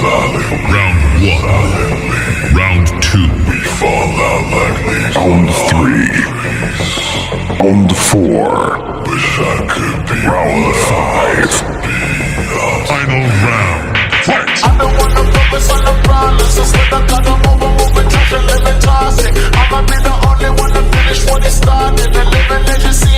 Round one. Round two. Round three. Round four. Round five. Final round. Fight! I don't wanna focus on the problems. Instead I gotta move and touch and live and toss it. I'ma be the only one to finish what it started. And live a legacy